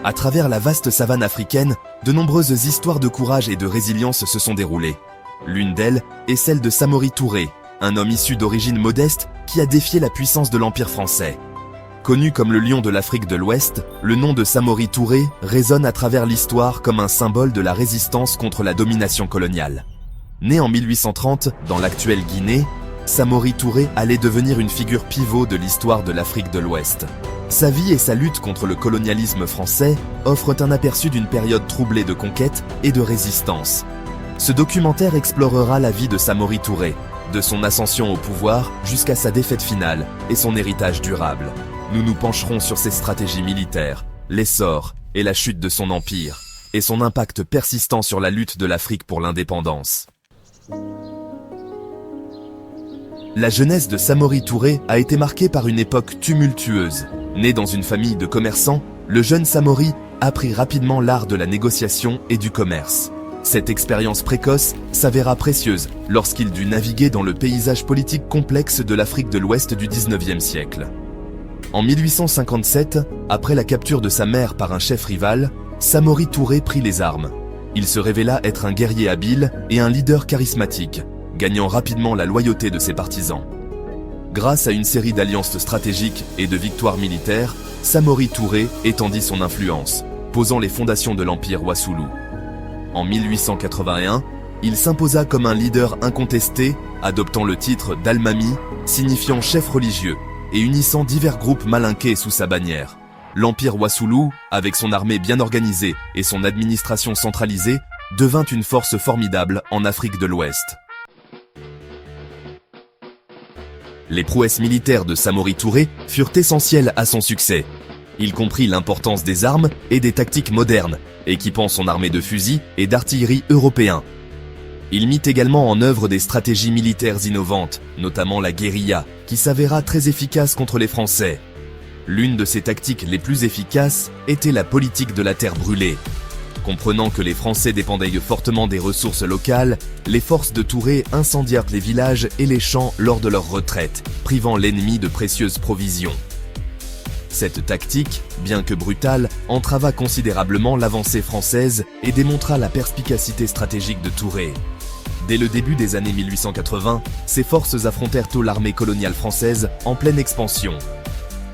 À travers la vaste savane africaine, de nombreuses histoires de courage et de résilience se sont déroulées. L'une d'elles est celle de Samori Touré, un homme issu d'origine modeste qui a défié la puissance de l'Empire français. Connu comme le lion de l'Afrique de l'Ouest, le nom de Samori Touré résonne à travers l'histoire comme un symbole de la résistance contre la domination coloniale. Né en 1830 dans l'actuelle Guinée, Samori Touré allait devenir une figure pivot de l'histoire de l'Afrique de l'Ouest. Sa vie et sa lutte contre le colonialisme français offrent un aperçu d'une période troublée de conquête et de résistance. Ce documentaire explorera la vie de Samori Touré, de son ascension au pouvoir jusqu'à sa défaite finale et son héritage durable. Nous nous pencherons sur ses stratégies militaires, l'essor et la chute de son empire, et son impact persistant sur la lutte de l'Afrique pour l'indépendance. La jeunesse de Samori Touré a été marquée par une époque tumultueuse. Né dans une famille de commerçants, le jeune Samori apprit rapidement l'art de la négociation et du commerce. Cette expérience précoce s'avéra précieuse lorsqu'il dut naviguer dans le paysage politique complexe de l'Afrique de l'Ouest du XIXe siècle. En 1857, après la capture de sa mère par un chef rival, Samori Touré prit les armes. Il se révéla être un guerrier habile et un leader charismatique, gagnant rapidement la loyauté de ses partisans. Grâce à une série d'alliances stratégiques et de victoires militaires, Samori Touré étendit son influence, posant les fondations de l'Empire Wassoulou. En 1881, il s'imposa comme un leader incontesté, adoptant le titre d'Al-Mami, signifiant chef religieux, et unissant divers groupes malinqués sous sa bannière. L'Empire Wassoulou, avec son armée bien organisée et son administration centralisée, devint une force formidable en Afrique de l'Ouest. Les prouesses militaires de Samori Touré furent essentielles à son succès. Il comprit l'importance des armes et des tactiques modernes, équipant son armée de fusils et d'artillerie européens. Il mit également en œuvre des stratégies militaires innovantes, notamment la guérilla, qui s'avéra très efficace contre les Français. L'une de ces tactiques les plus efficaces était la politique de la terre brûlée. Comprenant que les Français dépendaient fortement des ressources locales, les forces de Touré incendièrent les villages et les champs lors de leur retraite, privant l'ennemi de précieuses provisions. Cette tactique, bien que brutale, entrava considérablement l'avancée française et démontra la perspicacité stratégique de Touré. Dès le début des années 1880, ses forces affrontèrent tôt l'armée coloniale française en pleine expansion.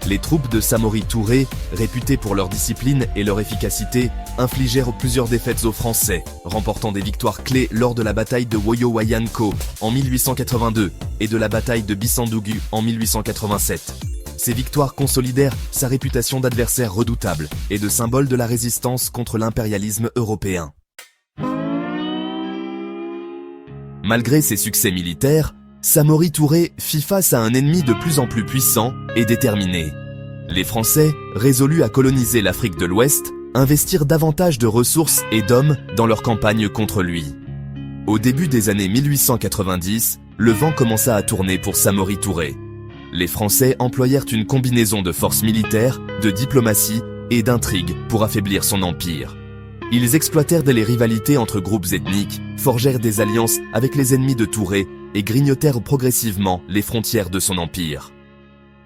Les troupes de Samori Touré, réputées pour leur discipline et leur efficacité, infligèrent plusieurs défaites aux Français, remportant des victoires clés lors de la bataille de Woyo-Wayanko en 1882 et de la bataille de Bissandougou en 1887. Ces victoires consolidèrent sa réputation d'adversaire redoutable et de symbole de la résistance contre l'impérialisme européen. Malgré ses succès militaires, Samori Touré fit face à un ennemi de plus en plus puissant et déterminé. Les Français, résolus à coloniser l'Afrique de l'Ouest, investirent davantage de ressources et d'hommes dans leur campagne contre lui. Au début des années 1890, le vent commença à tourner pour Samori Touré. Les Français employèrent une combinaison de forces militaires, de diplomatie et d'intrigues pour affaiblir son empire. Ils exploitèrent les rivalités entre groupes ethniques, forgèrent des alliances avec les ennemis de Touré et grignotèrent progressivement les frontières de son empire.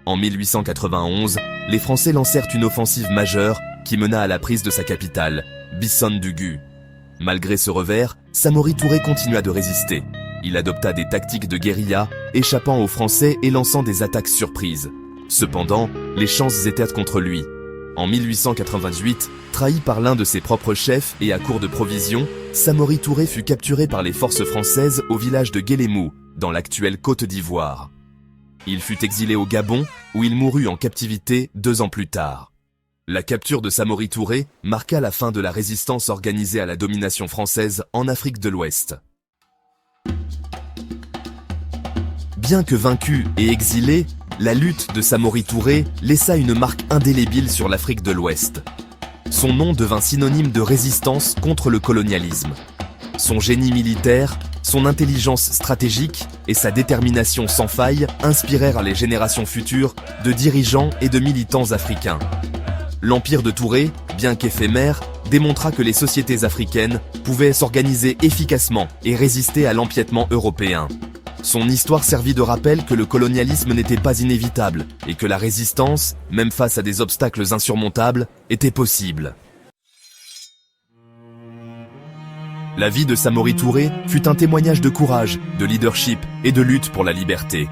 En 1891, les Français lancèrent une offensive majeure qui mena à la prise de sa capitale, Bissandougou. Malgré ce revers, Samori Touré continua de résister. Il adopta des tactiques de guérilla, échappant aux Français et lançant des attaques surprises. Cependant, les chances étaient contre lui. En 1888, trahi par l'un de ses propres chefs et à court de provisions, Samori Touré fut capturé par les forces françaises au village de Guélémou, dans l'actuelle Côte d'Ivoire. Il fut exilé au Gabon, où il mourut en captivité 2 ans plus tard. La capture de Samori Touré marqua la fin de la résistance organisée à la domination française en Afrique de l'Ouest. Bien que vaincu et exilé, la lutte de Samori Touré laissa une marque indélébile sur l'Afrique de l'Ouest. Son nom devint synonyme de résistance contre le colonialisme. Son génie militaire, son intelligence stratégique et sa détermination sans faille inspirèrent les générations futures de dirigeants et de militants africains. L'empire de Touré, bien qu'éphémère, démontra que les sociétés africaines pouvaient s'organiser efficacement et résister à l'empiètement européen. Son histoire servit de rappel que le colonialisme n'était pas inévitable et que la résistance, même face à des obstacles insurmontables, était possible. La vie de Samori Touré fut un témoignage de courage, de leadership et de lutte pour la liberté.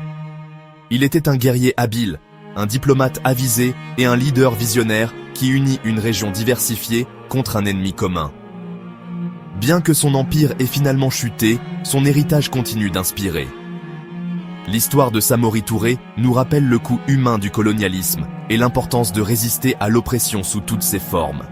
Il était un guerrier habile, un diplomate avisé et un leader visionnaire qui unit une région diversifiée contre un ennemi commun. Bien que son empire ait finalement chuté, son héritage continue d'inspirer. L'histoire de Samori Touré nous rappelle le coût humain du colonialisme et l'importance de résister à l'oppression sous toutes ses formes.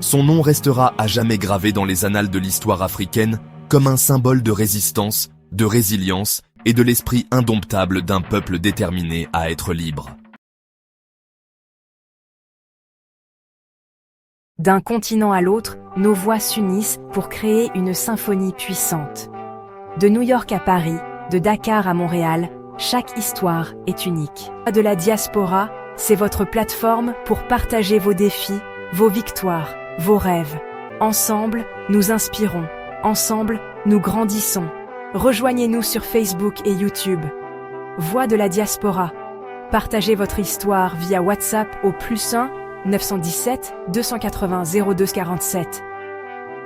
Son nom restera à jamais gravé dans les annales de l'histoire africaine comme un symbole de résistance, de résilience et de l'esprit indomptable d'un peuple déterminé à être libre. D'un continent à l'autre, nos voix s'unissent pour créer une symphonie puissante. De New York à Paris, de Dakar à Montréal, chaque histoire est unique. De la diaspora, c'est votre plateforme pour partager vos défis, vos victoires, vos rêves. Ensemble, nous inspirons. Ensemble, nous grandissons. Rejoignez-nous sur Facebook et YouTube. Voix de la diaspora. Partagez votre histoire via WhatsApp au +1 917 280 02 47.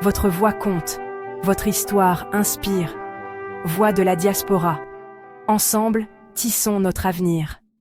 Votre voix compte. Votre histoire inspire. Voix de la diaspora. Ensemble, tissons notre avenir.